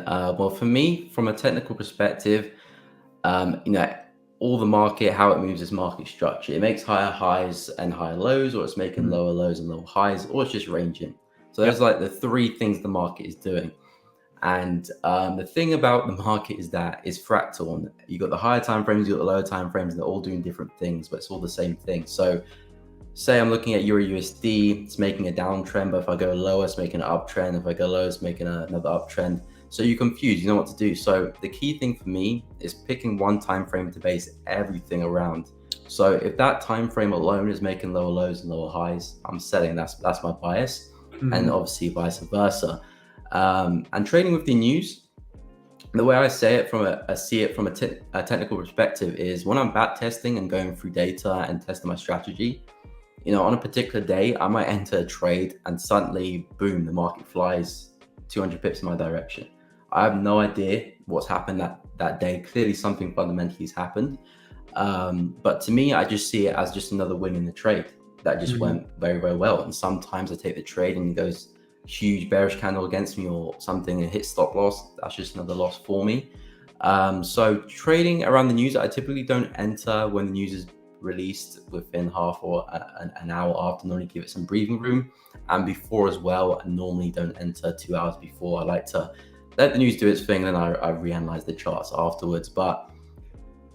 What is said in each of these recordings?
Well, for me, from a technical perspective, you know, all the market, how it moves is market structure. It makes higher highs and higher lows, or it's making Mhm. lower lows and lower highs, or it's just ranging. So those Yep. are like the three things the market is doing. And the thing about the market is that it's fractal. And you got the higher time frames, you got the lower time frames, and they're all doing different things, but it's all the same thing. So say I'm looking at Euro USD, it's making a downtrend, but if I go lower, it's making an uptrend. If I go lower, it's making another uptrend. So you're confused, you know what to do. So the key thing for me is picking one time frame to base everything around. So if that time frame alone is making lower lows and lower highs, I'm selling. That's my bias, and Mhm. obviously vice versa. And trading with the news, the way I say it from I see it from a technical perspective is when I'm back testing and going through data and testing my strategy, on a particular day, I might enter a trade and suddenly, boom, the market flies 200 pips in my direction. I have no idea what's happened that day. Clearly, something fundamentally has happened. But to me, I just see it as just another win in the trade that just Mhm. went very, very well. And sometimes I take the trade and it goes huge bearish candle against me or something and hit stop loss. That's just another loss for me. So trading around the news, I typically don't enter when the news is released within half or an hour after. Normally give it some breathing room, and before as well. I normally don't enter 2 hours before. I like to let the news do its thing, and then I reanalyze the charts afterwards. But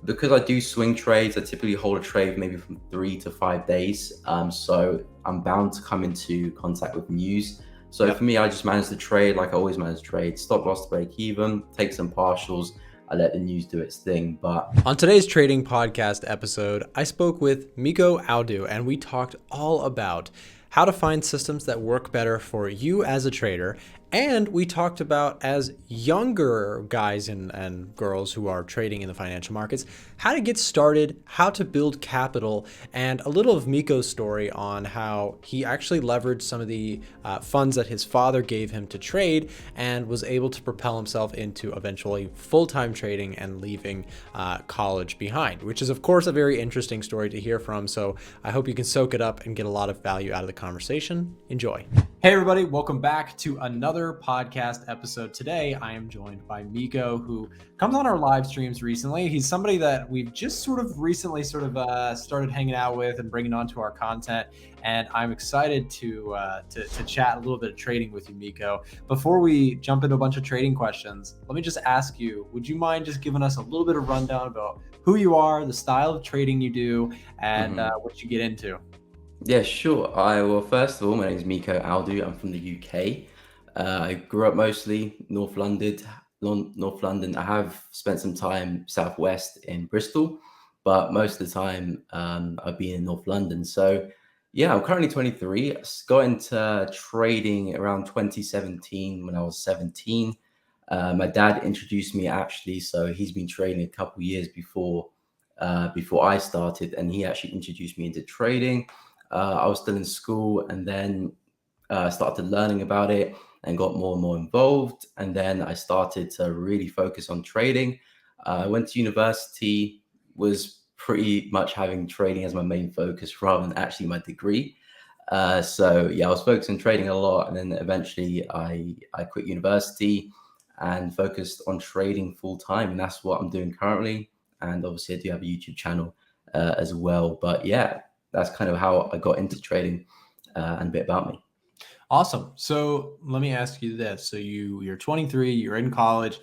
because I do swing trades, I typically hold a trade maybe from 3 to 5 days. So I'm bound to come into contact with news. So Yep. for me, I just manage the trade like I always manage trade. Stop loss to break even, take some partials. I let the news do its thing. But On today's trading podcast episode, I spoke with Miko Audu, and we talked all about how to find systems that work better for you as a trader. And we talked about, as younger guys and girls who are trading in the financial markets, how to get started, how to build capital, and a little of Miko's story on how he actually leveraged some of the funds that his father gave him to trade and was able to propel himself into eventually full-time trading and leaving college behind, which is, of course, a very interesting story to hear from. So I hope you can soak it up and get a lot of value out of the conversation. Enjoy. Hey, everybody. Welcome back to another podcast episode. Today, I am joined by Miko, who comes on our live streams recently. He's somebody that we've just sort of recently started hanging out with and bringing onto our content. And I'm excited to chat a little bit of trading with you, Miko. Before we jump into a bunch of trading questions, let me just ask you, would you mind just giving us a little bit of rundown about who you are, the style of trading you do, and mhm. what you get into? Yeah, sure. Well, first of all, my name is Miko Aldu. I'm from the UK. I grew up mostly North London. North London. I have spent some time southwest in Bristol, but most of the time I've been in North London. So, yeah, I'm currently 23. Got into trading around 2017 when I was 17. My dad introduced me actually, so he's been trading a couple years before I started, and he actually introduced me into trading. I was still in school, and then started learning about it and got more and more involved. And then I started to really focus on trading. I went to university, was pretty much having trading as my main focus rather than actually my degree. So yeah, I was focused on trading a lot, and then eventually I quit university and focused on trading full time, and that's what I'm doing currently. And obviously, I do have a YouTube channel as well. But yeah, that's kind of how I got into trading and a bit about me. Awesome. So let me ask you this. So you're 23, you're in college.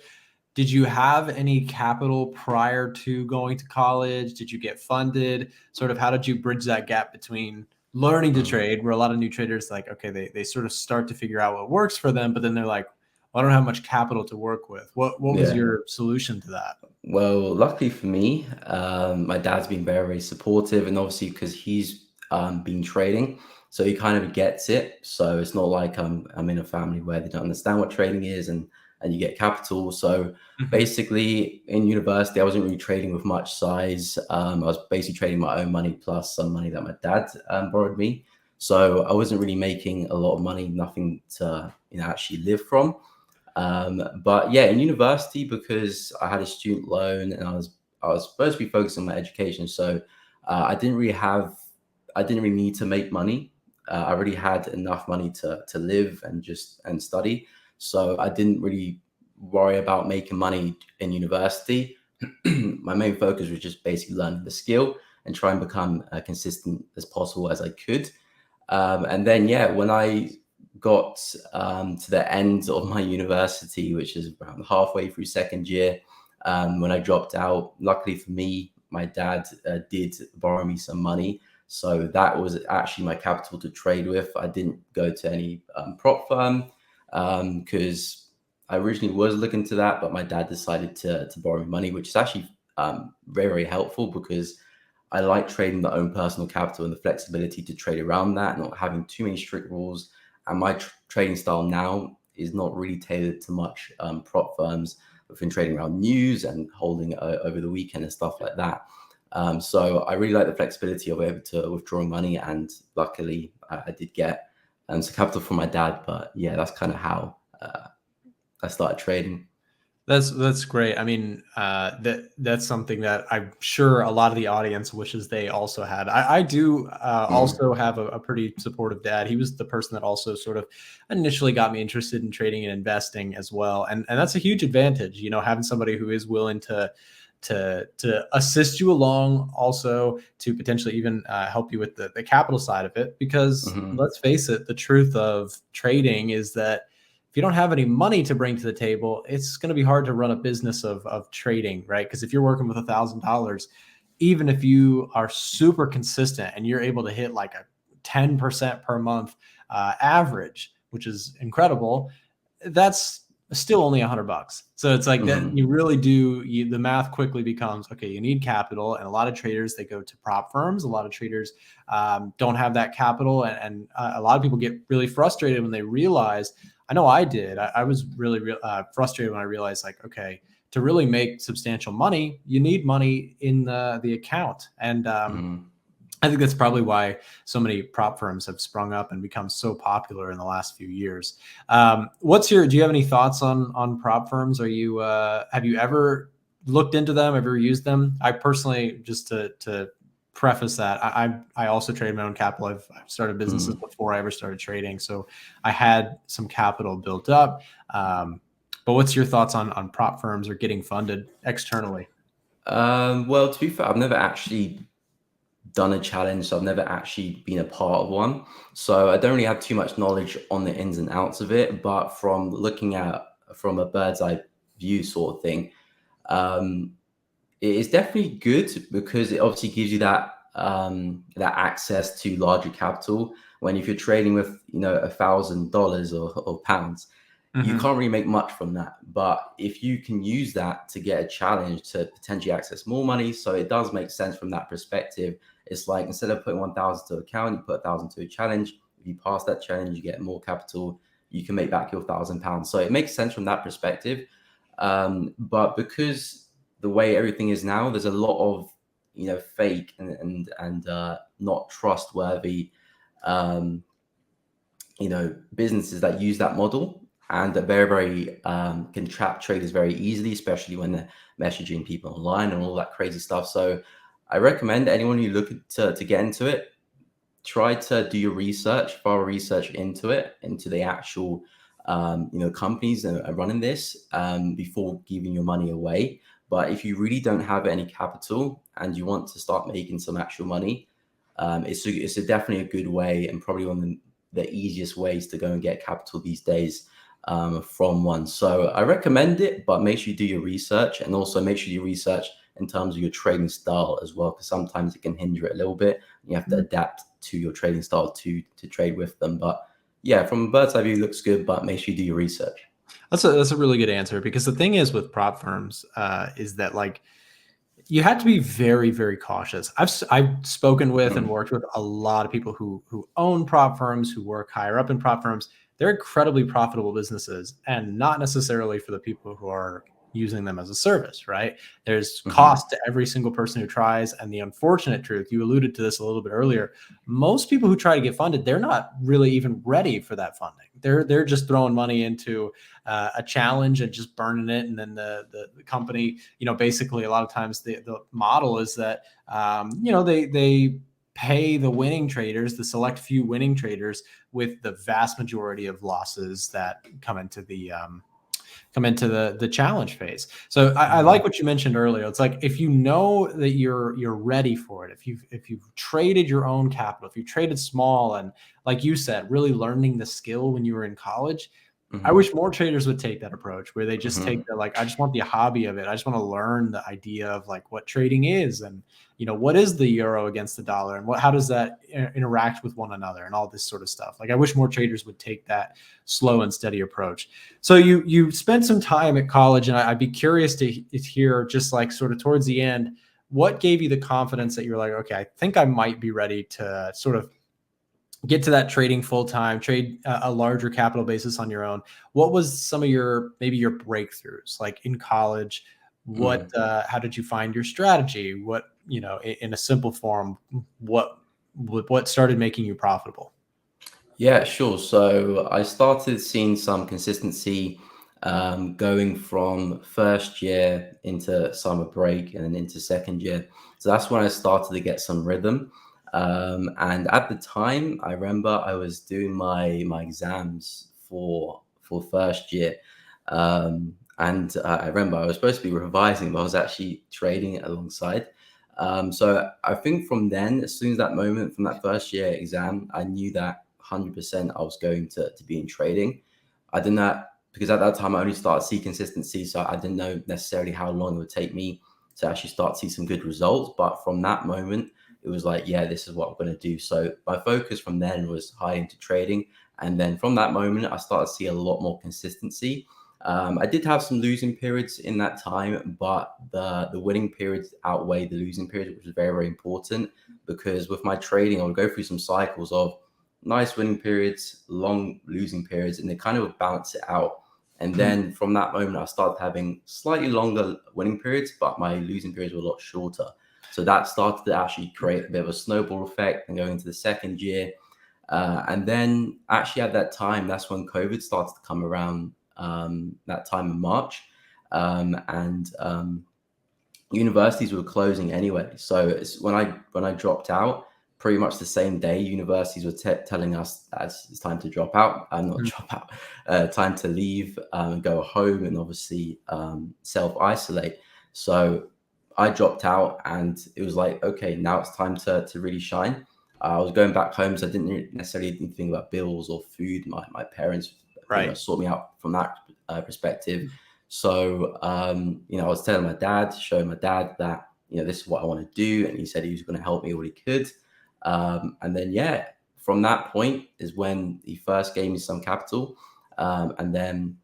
Did you have any capital prior to going to college? Did you get funded? Sort of how did you bridge that gap between learning to Mhm. trade, where a lot of new traders like, okay, they sort of start to figure out what works for them, but then they're like, well, I don't have much capital to work with. What was Yeah. your solution to that? Well, luckily for me, my dad's been very, very supportive, and obviously because he's been trading, so he kind of gets it. So it's not like I'm in a family where they don't understand what trading is, and you get capital. So Mhm. basically, in university, I wasn't really trading with much size. I was basically trading my own money plus some money that my dad borrowed me. So I wasn't really making a lot of money, nothing to actually live from. But yeah, in university, because I had a student loan and I was supposed to be focused on my education, so I didn't really need to make money. I already had enough money to live and study, so I didn't really worry about making money in university. My main focus was just basically learning the skill and try and become consistent as possible as I could. And then, yeah, when I got to the end of my university, which is around halfway through second year, when I dropped out, luckily for me, my dad did borrow me some money. So that was actually my capital to trade with. I didn't go to any prop firm because I originally was looking to that, but my dad decided to borrow me money, which is actually very, very helpful because I like trading my own personal capital and the flexibility to trade around that, not having too many strict rules. And my trading style now is not really tailored to much prop firms. I've been trading around news and holding over the weekend and stuff like that. So I really like the flexibility of able to withdraw money, and luckily I did get some capital from my dad. But yeah, that's kind of how I started trading. That's great. I mean, that's something that I'm sure a lot of the audience wishes they also had. I do also have a pretty supportive dad. He was the person that also sort of initially got me interested in trading and investing as well, and that's a huge advantage. You know, having somebody who is willing to assist you along, also to potentially even help you with the capital side of it. Because let's face it, the truth of trading is that if you don't have any money to bring to the table, it's going to be hard to run a business of trading, right? Because if you're working with $1,000, even if you are super consistent and you're able to hit like a 10% per month average, which is incredible, that's still only $100. So it's like that you really do, the math quickly becomes, okay, you need capital. And a lot of traders, they go to prop firms. A lot of traders don't have that capital. And a lot of people get really frustrated when they realize, I know I did. I was really frustrated when I realized, like, okay, to really make substantial money, you need money in the account. And I think that's probably why so many prop firms have sprung up and become so popular in the last few years. Do you have any thoughts on prop firms? Are you have you ever looked into them, ever used them? I personally, just to preface that, I also trade my own capital. I've started businesses before I ever started trading, so I had some capital built up. But what's your thoughts on prop firms or getting funded externally? Well, to be fair, I've never actually done a challenge, so I've never actually been a part of one. So I don't really have too much knowledge on the ins and outs of it. But from looking at from a bird's eye view sort of thing, it is definitely good because it obviously gives you that that access to larger capital. When if you're trading with $1,000 or pounds, you can't really make much from that. But if you can use that to get a challenge to potentially access more money, so it does make sense from that perspective. It's like instead of putting 1,000 to account, you put 1,000 to a challenge. If you pass that challenge, you get more capital. You can make back your £1,000. So it makes sense from that perspective. But because the way everything is now, there's a lot of fake and not trustworthy businesses that use that model and that very can trap traders very easily, especially when they're messaging people online and all that crazy stuff. So I recommend anyone who look to get into it, try to do your research, thorough research into it, into the actual companies that are running this before giving your money away. But if you really don't have any capital and you want to start making some actual money, it's definitely a good way and probably one of the easiest ways to go and get capital these days from one. So I recommend it, but make sure you do your research, and also make sure you research in terms of your trading style as well, because sometimes it can hinder it a little bit. You have to adapt to your trading style to trade with them. But yeah, from a bird's eye view, it looks good, but make sure you do your research. That's a really good answer, because the thing is with prop firms is that, like, you have to be very, very cautious. I've spoken with and worked with a lot of people who own prop firms, who work higher up in prop firms. They're incredibly profitable businesses, and not necessarily for the people who are using them as a service, right? There's cost to every single person who tries. And the unfortunate truth, you alluded to this a little bit earlier, most people who try to get funded, they're not really even ready for that funding. They're just throwing money into a challenge and just burning it. And then the company, basically a lot of times the model is that, they pay the winning traders, the select few winning traders, with the vast majority of losses that come into come into the challenge phase. So I like what you mentioned earlier. It's like, if you know that you're ready for it, if you've traded your own capital, if you traded small, and like you said, really learning the skill when you were in college. I Hmm. wish more traders would take that approach, where they just take Hmm. the, like, I just want the hobby of it. I just want to learn the idea of like what trading is, and what is the euro against the dollar, and how does that interact with one another, and all this sort of stuff. Like, I wish more traders would take that slow and steady approach. So you spent some time at college, and I'd be curious to hear, just like sort of towards the end, what gave you the confidence that you're like, okay, I think I might be ready to sort of get to that trading full time, trade a larger capital basis on your own. What was some of maybe your breakthroughs, like in college? How did you find your strategy? What, in a simple form, what what started making you profitable? Yeah, sure. So I started seeing some consistency going from first year into summer break and then into second year. So that's when I started to get some rhythm. And at the time, I remember I was doing my exams for first year. And I remember I was supposed to be revising, but I was actually trading it alongside. So I think from then, as soon as that moment, from that first year exam, I knew that 100% I was going to be in trading. I did not, because at that time I only started to see consistency. So I didn't know necessarily how long it would take me to actually start to see some good results. But from that moment, it was like, yeah, this is what I'm going to do. So my focus from then was high into trading. And then from that moment, I started to see a lot more consistency. I did have some losing periods in that time, but the winning periods outweighed the losing periods, which was very, very important, because with my trading, I would go through some cycles of nice winning periods, long losing periods, and they kind of balance it out. And then from that moment, I started having slightly longer winning periods, but my losing periods were a lot shorter. So that started to actually create a bit of a snowball effect and going into the second year. And then actually at that time, that's when COVID started to come around, that time in March. And universities were closing anyway. So it's when I dropped out, pretty much the same day, universities were telling us that it's time to drop out. Not drop out, time to leave, go home, and obviously self isolate. So I dropped out, and it was like, okay, now it's time to really shine. I was going back home, so I didn't necessarily need to think about bills or food. My parents, Right. sort me out from that perspective. So, I was telling my dad, showing my dad that, this is what I want to do. And he said he was going to help me what he could. And then, yeah, from that point is when he first gave me some capital. And then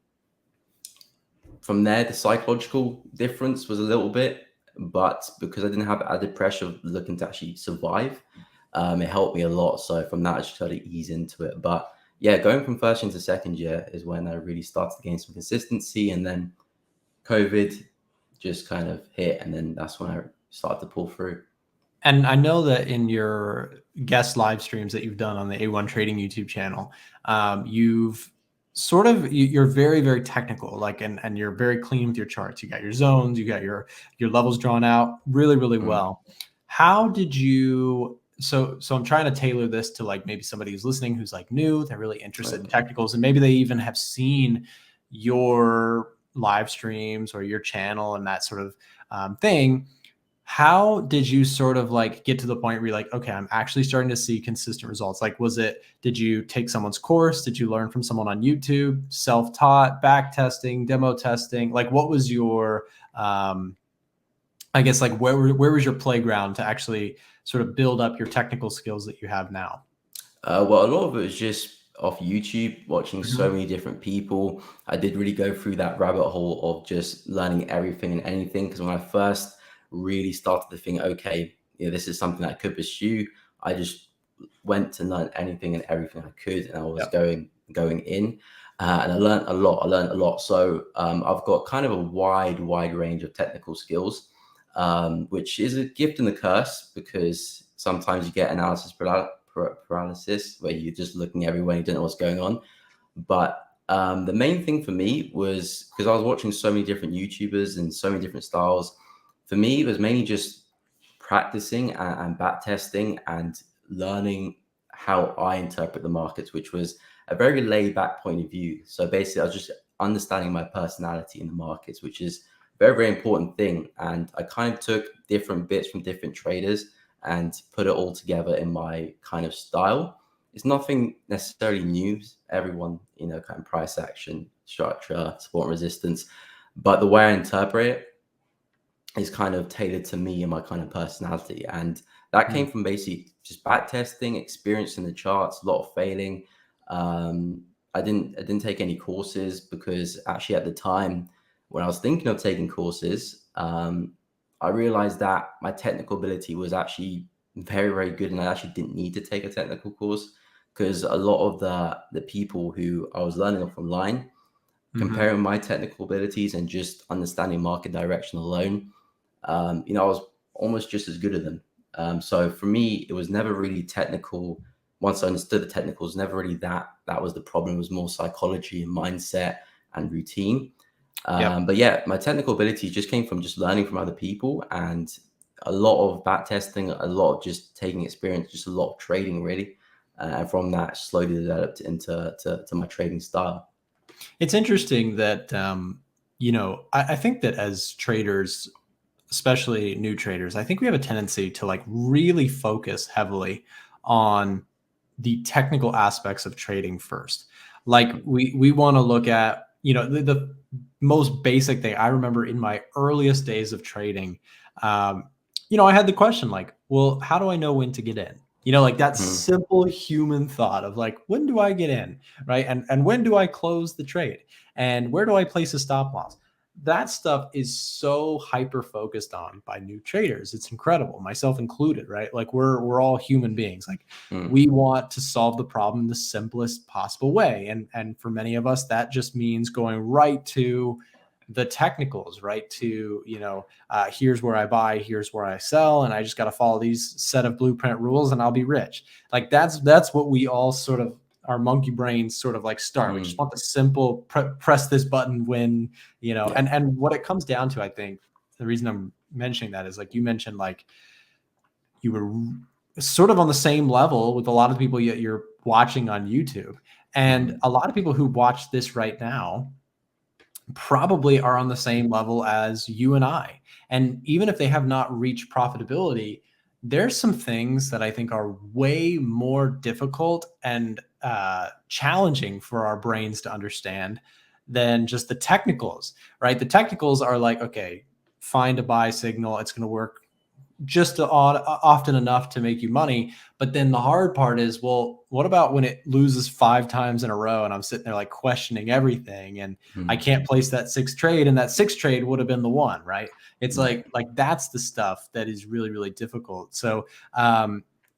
from there, the psychological difference was a little bit, but because I didn't have added pressure of looking to actually survive, it helped me a lot. So from that, I just tried to ease into it. But yeah, going from first year to second year is when I really started to gain some consistency. And then COVID just kind of hit, and then that's when I started to pull through. And I know that in your guest live streams that you've done on the A1 Trading YouTube channel, you've you're very, very technical, like, and you're very clean with your charts. You got your zones, you got your levels drawn out really, really Mm, well. How did you? So I'm trying to tailor this to, like, maybe somebody who's listening who's like new, they're really interested in okay. technicals, and maybe they even have seen your live streams or your channel and that sort of thing. How did you sort of like get to the point where you're like, okay, I'm actually starting to see consistent results? Like, did you take someone's course? Did you learn from someone on YouTube, self-taught, back testing, demo testing? Like, what was your, I guess, like, where was your playground to actually sort of build up your technical skills that you have now? Well, a lot of it was just off YouTube, watching so Mhm. many different people. I did really go through that rabbit hole of just learning everything and anything. Because when I first really started to think, okay, this is something that I could pursue, I just went to learn anything and everything I could, and I was Yep. going in, and I learned a lot. I learned a lot. So I've got kind of a wide range of technical skills, which is a gift and a curse, because sometimes you get analysis paralysis where you're just looking everywhere, you don't know what's going on. But the main thing for me was, because I was watching so many different YouTubers and so many different styles. For me, it was mainly just practicing and back testing and learning how I interpret the markets, which was a very laid back point of view. So basically, I was just understanding my personality in the markets, which is a very, very important thing. And I kind of took different bits from different traders and put it all together in my kind of style. It's nothing necessarily new. Everyone, kind of price action, structure, support and resistance. But the way I interpret it is kind of tailored to me and my kind of personality. And that Mm. came from basically just back testing, experience in the charts, a lot of failing. I didn't take any courses because actually at the time when I was thinking of taking courses, I realized that my technical ability was actually very, very good, and I actually didn't need to take a technical course because a lot of the people who I was learning off online, Hmm. comparing my technical abilities and just understanding market direction alone, I was almost just as good as them. So for me, it was never really technical. Once I understood the technicals, never really that was the problem. It was more psychology and mindset and routine. Yep. But yeah, my technical ability just came from just learning from other people and a lot of back testing, a lot of just taking experience, just a lot of trading really. And from that, slowly developed into to my trading style. It's interesting that, I think that as traders, especially new traders, I think we have a tendency to like really focus heavily on the technical aspects of trading first. Like we want to look at, the most basic thing. I remember in my earliest days of trading, I had the question like, well, how do I know when to get in? Like that Mhm. simple human thought of like, when do I get in, right? And when do I close the trade? And where do I place a stop loss? That stuff is so hyper focused on by new traders. It's incredible, myself included, right? Like we're all human beings. Like Mm. we want to solve the problem the simplest possible way. And for many of us, that just means going right to the technicals, right to, here's where I buy, here's where I sell, and I just got to follow these set of blueprint rules and I'll be rich. Like that's what we all sort of, our monkey brains sort of like start. We just Mm. want the simple press this button when, Yeah. and what it comes down to, I think the reason I'm mentioning that is like you mentioned, like you were sort of on the same level with a lot of people you're watching on YouTube. And Mm. a lot of people who watch this right now probably are on the same level as you and I. And even if they have not reached profitability, there's some things that I think are way more difficult and challenging for our brains to understand than just the technicals, right? The technicals are like, okay, find a buy signal, it's going to work just often enough to make you money. But then the hard part is, well, what about when it loses 5 times in a row and I'm sitting there like questioning everything and I Mm. can't place that sixth trade, and that sixth trade would have been the one, right? It's Yeah. like that's the stuff that is really, really difficult. So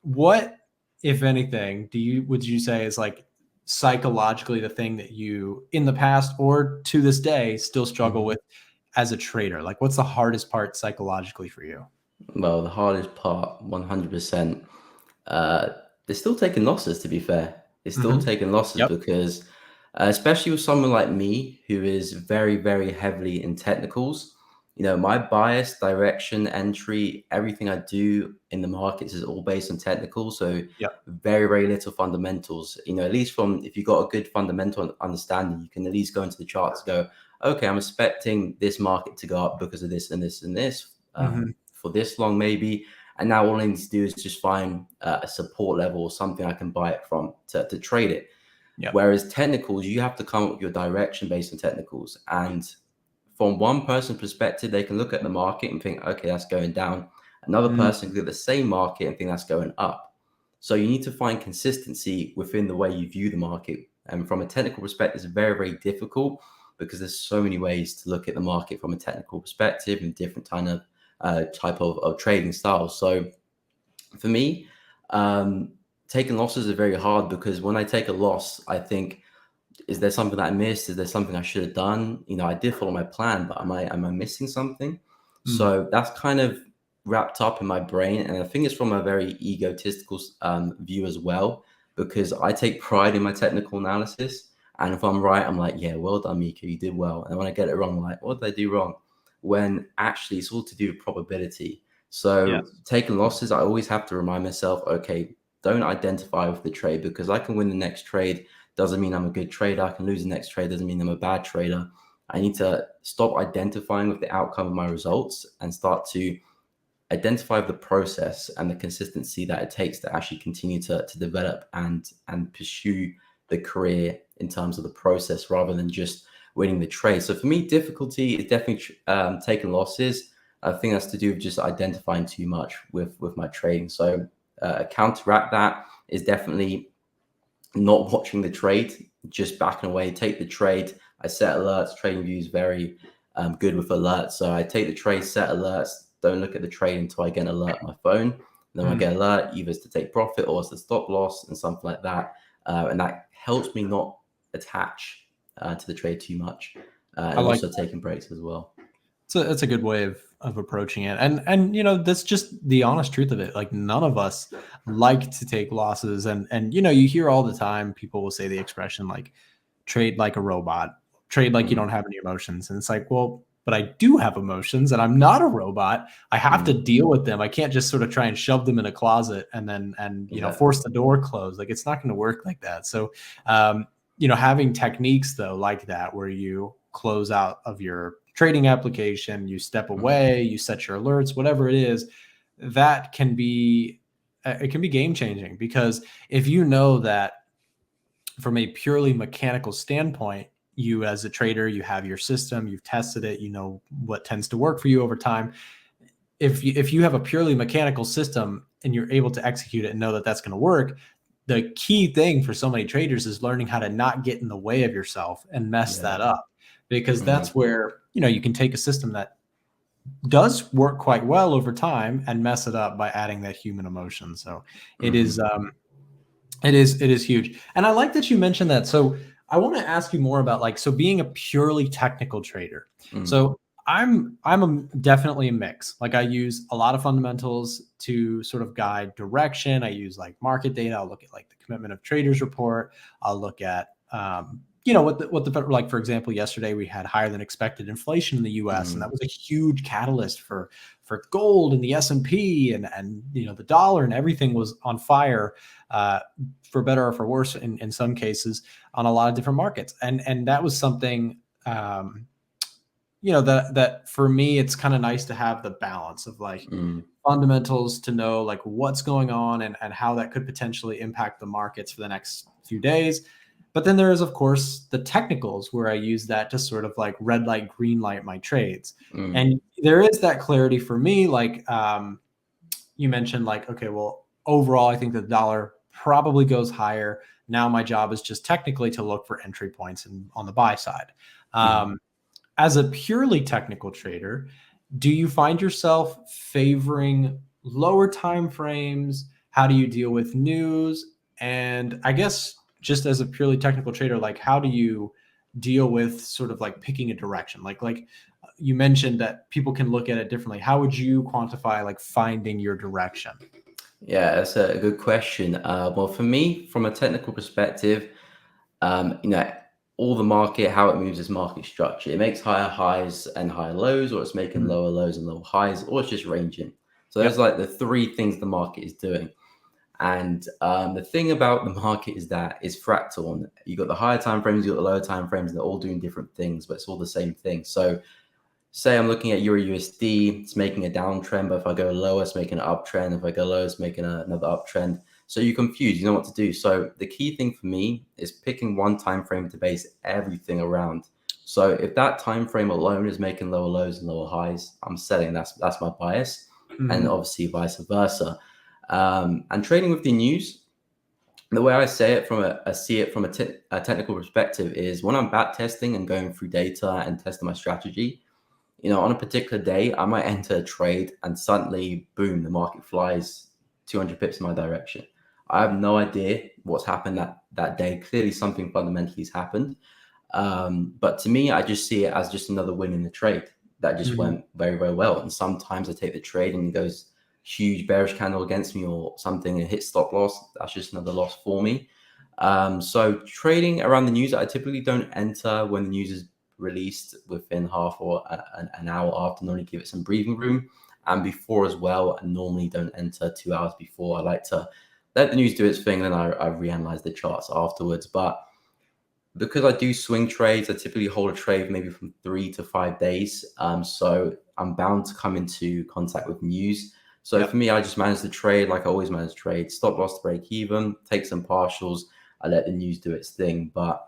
what, if anything, would you say is like psychologically the thing that you in the past or to this day still struggle Mhm. with as a trader? Like what's the hardest part psychologically for you? Well, the hardest part, 100%. Uh, they're still taking losses, to be fair. They're still Hmm. taking losses Yep. because, especially with someone like me who is very, very heavily in technicals, my bias, direction, entry, everything I do in the markets is all based on technicals. So Yep. very, very little fundamentals. At least from if you've got a good fundamental understanding, you can at least go into the charts and go, okay, I'm expecting this market to go up because of this and this and this Hmm. for this long, maybe. And now all I need to do is just find a support level or something I can buy it from to trade it. Yep. Whereas technicals, you have to come up with your direction based on technicals. And from one person's perspective, they can look at the market and think, okay, that's going down. Another person Mm. can look at the same market and think that's going up. So you need to find consistency within the way you view the market. And from a technical perspective, it's very, very difficult because there's so many ways to look at the market from a technical perspective and different kind of type of trading styles. So for me, taking losses are very hard because when I take a loss, I think, is there something that I missed? Is there something I should have done? I did follow my plan, but am I missing something? Mm. So that's kind of wrapped up in my brain, and I think it's from a very egotistical view as well, because I take pride in my technical analysis, and if I'm right, I'm like, yeah, well done, Miko, you did well. And when I get it wrong, I'm like, what did I do wrong? When actually it's all to do with probability. So Yes. taking losses, I always have to remind myself, okay, don't identify with the trade because I can win the next trade doesn't mean I'm a good trader. I can lose the next trade, doesn't mean I'm a bad trader. I need to stop identifying with the outcome of my results and start to identify the process and the consistency that it takes to actually continue to develop and pursue the career in terms of the process rather than just winning the trade. So for me, difficulty is definitely taking losses. I think that's to do with just identifying too much with my trading. So counteract that is definitely not watching the trade, just backing away, take the trade. I set alerts. Trading view is very good with alerts. So I take the trade, set alerts, don't look at the trade until I get an alert on my phone. And then when I get an alert, either it's to take profit or it's the stop loss and something like that. And that helps me not attach to the trade too much. And also taking breaks as well. So it's a good way of approaching it. And you know, that's just the honest truth of it. Like none of us like to take losses. And you know, you hear all the time people will say the expression like trade like a robot, trade like you don't have any emotions. And it's like, well, but I do have emotions and I'm not a robot. I have to deal with them. I can't just sort of try and shove them in a closet and then you know, force the door closed. Like it's not going to work like that. So you know, having techniques though like that where you close out of your trading application, you step away, you set your alerts, whatever it is, that can be it can be game changing. Because if you know that from a purely mechanical standpoint, you as a trader, you have your system, you've tested it, you know what tends to work for you over time. If you have a purely mechanical system and you're able to execute it and know that that's going to work, the key thing for so many traders is learning how to not get in the way of yourself and mess that up. Because that's where, you know, you can take a system that does work quite well over time and mess it up by adding that human emotion. So it is huge. And I like that you mentioned that. So I want to ask you more about like, so being a purely technical trader. So I'm definitely a mix. Like I use a lot of fundamentals to sort of guide direction. I use like market data. I'll look at like the commitment of traders report. I'll look at, you know, what the like, for example, yesterday we had higher than expected inflation in the US, and that was a huge catalyst for gold and the S&P and, you know, the dollar and everything was on fire, for better or for worse in some cases on a lot of different markets. And that was something, you know, that for me, it's kind of nice to have the balance of like fundamentals to know like what's going on and how that could potentially impact the markets for the next few days. But then there is, of course, the technicals where I use that to sort of like red light, green light my trades. And there is that clarity for me. Like you mentioned, like, okay, well, overall, I think the dollar probably goes higher. Now my job is just technically to look for entry points and on the buy side. As a purely technical trader, do you find yourself favoring lower time frames? How do you deal with news? And I guess just as a purely technical trader, like how do you deal with sort of like picking a direction? Like you mentioned that people can look at it differently. How would you quantify like finding your direction? Yeah, that's a good question. Well, for me, from a technical perspective, you know, all the market, how it moves is market structure. It makes higher highs and higher lows, or it's making lower lows and lower highs, or it's just ranging. So there's like the three things the market is doing. And the thing about the market is that it's fractal. And you got the higher time frames, you got the lower time frames, and they're all doing different things, but it's all the same thing. So say I'm looking at Euro USD, it's making a downtrend, but if I go lower, it's making an uptrend. If I go lower, it's making another uptrend. So you're confused, you know what to do. So the key thing for me is picking one time frame to base everything around. So if that time frame alone is making lower lows and lower highs, I'm selling. That's my bias, and obviously vice versa. And trading with the news, the way I say it from a technical perspective is when I'm back testing and going through data and testing my strategy, you know, on a particular day, I might enter a trade and suddenly, boom, the market flies 200 pips in my direction. I have no idea what's happened that day. Clearly something fundamentally has happened. But to me, I just see it as just another win in the trade that just went very, very well. And sometimes I take the trade and it goes huge bearish candle against me or something and hit stop loss. That's just another loss for me. So trading around the news, I typically don't enter when the news is released within half or an hour after. Normally give it some breathing room, and before as well. I normally don't enter 2 hours before. I like to let the news do its thing, and then I reanalyze the charts afterwards. But because I do swing trades, I typically hold a trade maybe from 3 to 5 days. So I'm bound to come into contact with news. So for Yep. me, I just manage the trade like I always manage trades. Stop loss to break even, take some partials. I let the news do its thing. But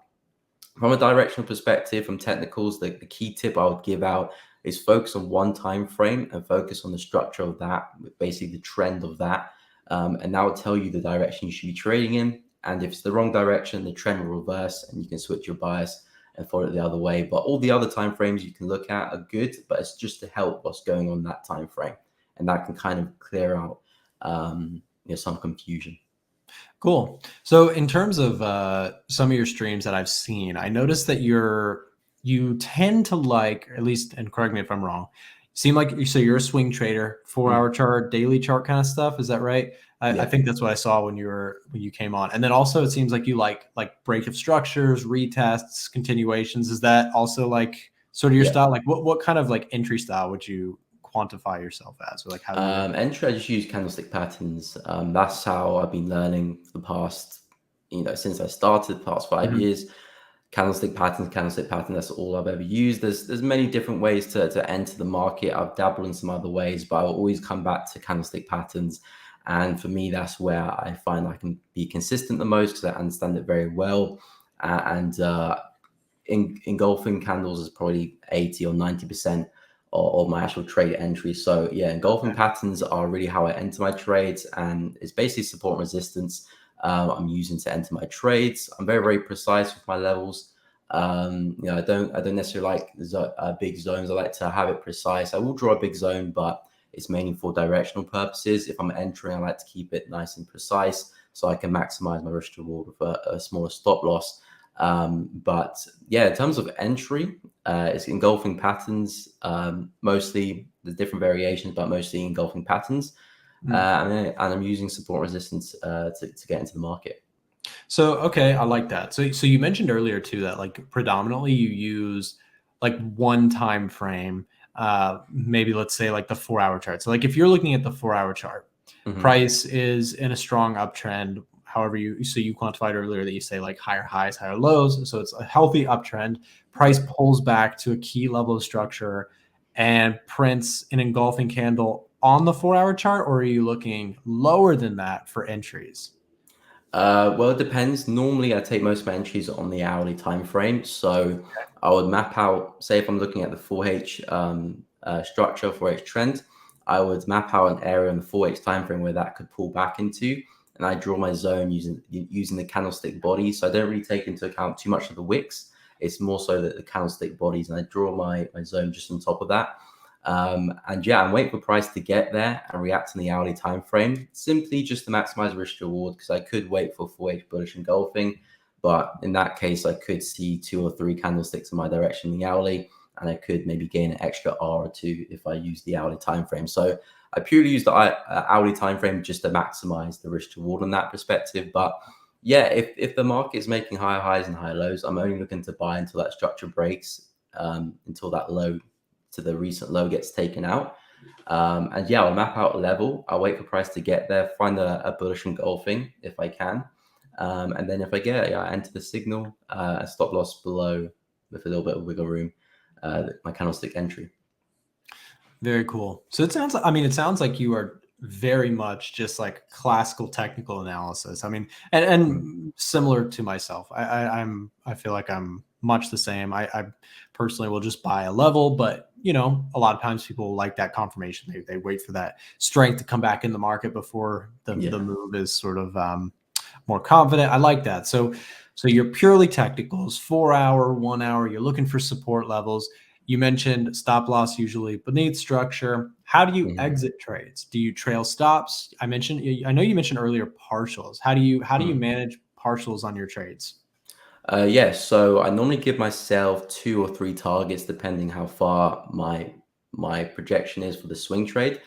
from a directional perspective, from technicals, the key tip I would give out is focus on one time frame and focus on the structure of that, basically the trend of that. And that will tell you the direction you should be trading in. And if it's the wrong direction, the trend will reverse and you can switch your bias and follow it the other way. But all the other time frames you can look at are good, but it's just to help what's going on that time frame. And that can kind of clear out some confusion. Cool. So in terms of some of your streams that I've seen, I noticed that you tend to like, at least, and correct me if I'm wrong, seem like you're a swing trader, 4 hour chart, daily chart kind of stuff. Is that right? I Yeah. think that's what I saw when you came on. And then also it seems like you like break of structures, retests, continuations. Is that also like sort of your Yeah. style? Like what kind of like entry style would you quantify yourself as, or like how do you Entry, I just use candlestick patterns. That's how I've been learning for the past, since I started, the past 5 years. Candlestick patterns, candlestick pattern. That's all I've ever used. There's many different ways to enter the market. I've dabbled in some other ways, but I will always come back to candlestick patterns. And for me, that's where I find I can be consistent the most because I understand it very well. And engulfing candles is probably 80 or 90% of my actual trade entry. So yeah, engulfing patterns are really how I enter my trades, and it's basically support and resistance I'm using to enter my trades. I'm very, very precise with my levels. I don't necessarily like big zones. I like to have it precise. I will draw a big zone, but it's mainly for directional purposes. If I'm entering, I like to keep it nice and precise so I can maximize my risk to reward with a smaller stop loss. But yeah, in terms of entry, it's engulfing patterns, mostly the different variations, but mostly engulfing patterns. And I'm using support resistance to get into the market. So, okay, I like that. So you mentioned earlier too that like predominantly you use like one time frame, maybe let's say like the 4 hour chart. So like if you're looking at the 4 hour chart, Mhm. price is in a strong uptrend. However, you quantified earlier that you say like higher highs, higher lows. So it's a healthy uptrend. Price Yeah. pulls back to a key level of structure and prints an engulfing candle on the 4 hour chart, or are you looking lower than that for entries? Well, it depends. Normally, I take most of my entries on the hourly time frame. So I would map out, say, if I'm looking at the 4H structure, 4H trend, I would map out an area on the 4H time frame where that could pull back into, and I draw my zone using the candlestick body. So I don't really take into account too much of the wicks. It's more so that the candlestick bodies, and I draw my zone just on top of that. And yeah, I'm waiting for price to get there and react in the hourly time frame, simply just to maximize risk to reward, because I could wait for 4H bullish engulfing, but in that case, I could see 2 or 3 candlesticks in my direction in the hourly, and I could maybe gain an extra R or two if I use the hourly time frame. So I purely use the hourly time frame just to maximize the risk to reward on that perspective. But yeah, if the market is making higher highs and higher lows, I'm only looking to buy until that structure breaks, until that low to the recent low gets taken out. And yeah, I'll map out a level. I'll wait for price to get there, find a bullish engulfing if I can. And then if I get it, yeah, I enter the signal, a stop loss below with a little bit of wiggle room, my candlestick entry. Very cool. So it sounds like you are very much just like classical technical analysis. I mean, Mm. and similar to myself, I feel like I'm much the same. I personally will just buy a level, but a lot of times people like that confirmation. They wait for that strength to come back in the market before the Yeah. move is sort of more confident. I like that. So you're purely technicals, 4 hour, 1 hour, you're looking for support levels. You mentioned stop loss usually beneath structure. How do you Mhm. exit trades? Do you trail stops? I know you mentioned earlier partials. How do you Mm. manage partials on your trades? Yes, so I normally give myself 2 or 3 targets depending how far my projection is for the swing trade.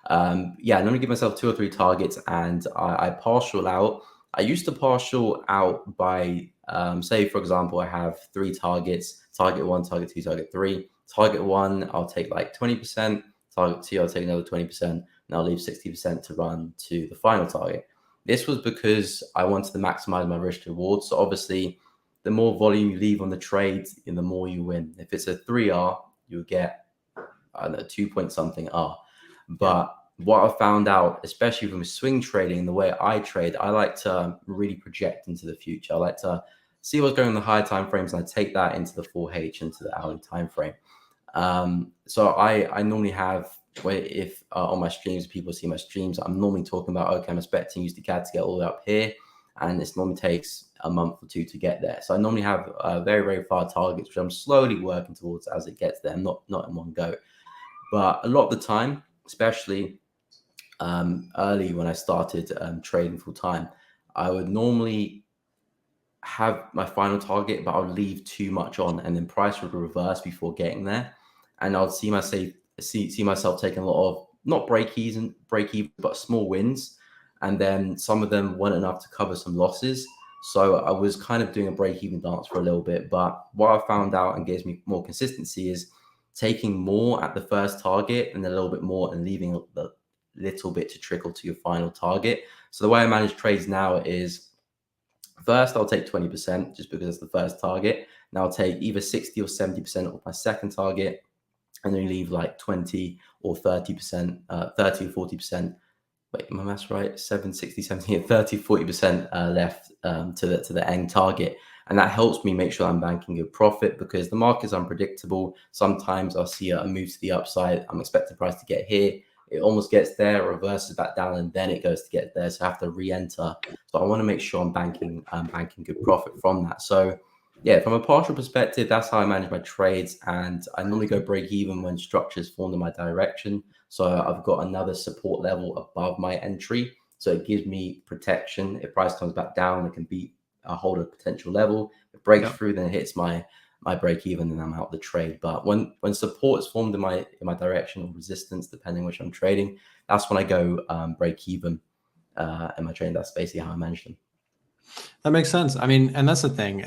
Yeah, I normally give myself 2 or 3 targets, and I partial out. I used to partial out by say, for example, I have 3 targets: target one, target two, target three. Target one, I'll take like 20%. Target two, I'll take another 20%, and I'll leave 60% to run to the final target. This was because I wanted to maximize my risk to reward. So obviously, the more volume you leave on the trades, the more you win. If it's a 3R, you'll get, I don't know, 2 point something R. But what I found out, especially from swing trading, the way I trade, I like to really project into the future. I like to see what's going on in the higher time frames, and I take that into the 4H, into the hourly time frame. So I normally have, if on my streams, people see my streams, I'm normally talking about, okay, I'm expecting USD-CAD to get all the way up here, and this normally takes a month or two to get there. So I normally have very, very far targets, which I'm slowly working towards as it gets there, not in one go. But a lot of the time, especially early when I started trading full time, I would normally have my final target, but I would leave too much on, and then price would reverse before getting there, and I would see myself taking a lot of, not break even, but small wins, and then some of them weren't enough to cover some losses. So I was kind of doing a break even dance for a little bit. But what I found out and gives me more consistency is taking more at the first target and a little bit more, and leaving a little bit to trickle to your final target. So the way I manage trades now is, first I'll take 20% just because it's the first target. Now I'll take either 60 or 70% of my second target, and then leave like 20 or 30%, 30 or 40%. Wait, my math's right? 7, 60, 70, 30, 40% left to the end target. And that helps me make sure I'm banking good profit, because the market is unpredictable. Sometimes I'll see a move to the upside. I'm expecting price to get here. It almost gets there, reverses back down, and then it goes to get there. So I have to re-enter. So I want to make sure I'm banking good profit from that. So yeah, from a partial perspective, that's how I manage my trades. And I normally go break even when structures formed in my direction. So I've got another support level above my entry. So it gives me protection. If price comes back down, it can beat a hold of potential level. If it breaks through, then it hits my break even, and I'm out the trade. But when support is formed in my direction, or resistance, depending which I'm trading, that's when I go break even in my trading. That's basically how I manage them. That makes sense. I mean, and that's the thing.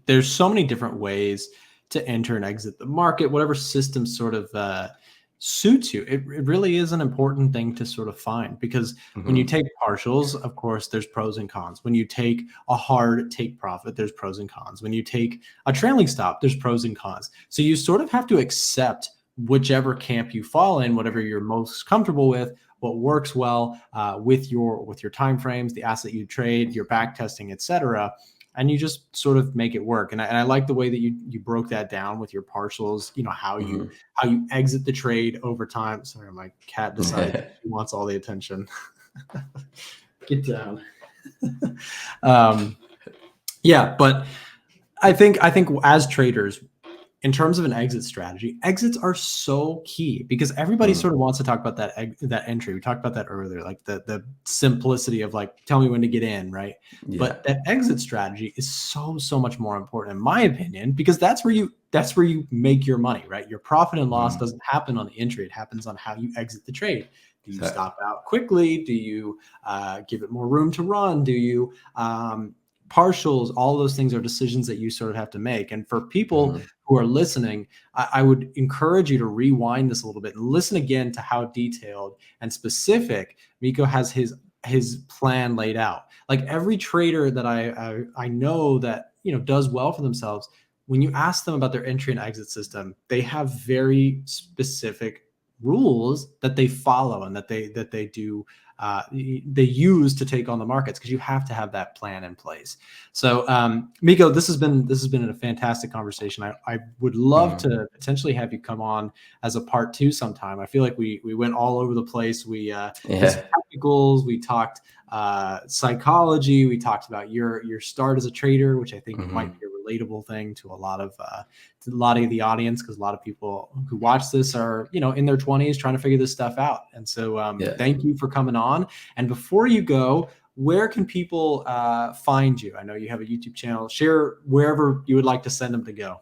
There's so many different ways to enter and exit the market, whatever system sort of suits you. It really is an important thing to sort of find, because when you take partials, of course, there's pros and cons. When you take a hard take profit, there's pros and cons. When you take a trailing stop, there's pros and cons. So you sort of have to accept whichever camp you fall in, whatever you're most comfortable with, what works well with your time frames, the asset you trade, your back testing, etc. And you just sort of make it work. And I like the way that you broke that down with your partials, how you exit the trade over time. Sorry, my cat decided she wants all the attention. Get down. Yeah, but I think as traders, in terms of an exit strategy, exits are so key, because everybody sort of wants to talk about that entry. We talked about that earlier, like the simplicity of like, tell me when to get in, right? Yeah. But that exit strategy is so much more important, in my opinion, because that's where you make your money, right? Your profit and loss doesn't happen on the entry; it happens on how you exit the trade. Do you stop out quickly? Do you give it more room to run? Do you partials? All those things are decisions that you sort of have to make. And for people who are listening, I would encourage you to rewind this a little bit and listen again to how detailed and specific Miko has his plan laid out. Like every trader that I know that does well for themselves, when you ask them about their entry and exit system, they have very specific rules that they follow and that they do they use to take on the markets, because you have to have that plan in place. So Miko, this has been a fantastic conversation. I would love to potentially have you come on as a part 2 sometime. I feel like we went all over the place. We did technicals, we talked psychology, we talked about your start as a trader, which I think might be a relatable thing to a lot of the audience, because a lot of people who watch this are in their 20s trying to figure this stuff out. And so thank you for coming on. And before you go, where can people find you? I know you have a YouTube channel. Share wherever you would like to send them to go.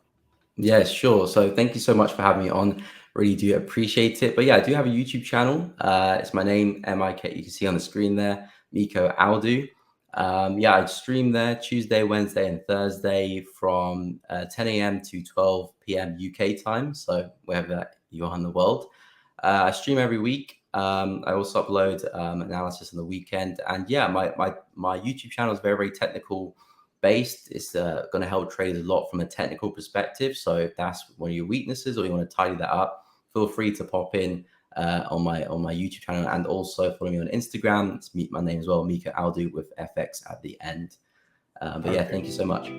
Yeah, sure. So thank you so much for having me on. Really do appreciate it. But yeah, I do have a YouTube channel. It's my name, Miko. You can see on the screen there, Miko Aldu. I stream there Tuesday, Wednesday, and Thursday from 10 a.m. to 12 p.m. UK time. So wherever you are in the world, I stream every week. I also upload analysis on the weekend. And yeah, my YouTube channel is very, very technical. based, it's going to help traders a lot from a technical perspective. So if that's one of your weaknesses or you want to tidy that up, feel free to pop in on my YouTube channel, and also follow me on Instagram. It's my name as well, Miko Aldu with FX at the end. But yeah, thank you so much.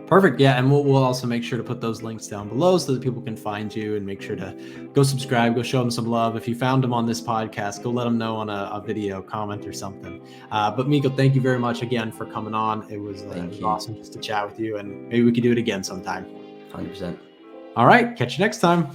Perfect. Yeah, and we'll also make sure to put those links down below so that people can find you, and make sure to go subscribe, go show them some love. If you found them on this podcast, go let them know on a video comment or something. But Miko, thank you very much again for coming on. It was awesome just to chat with you, and maybe we could do it again sometime. 100%. All right, catch you next time.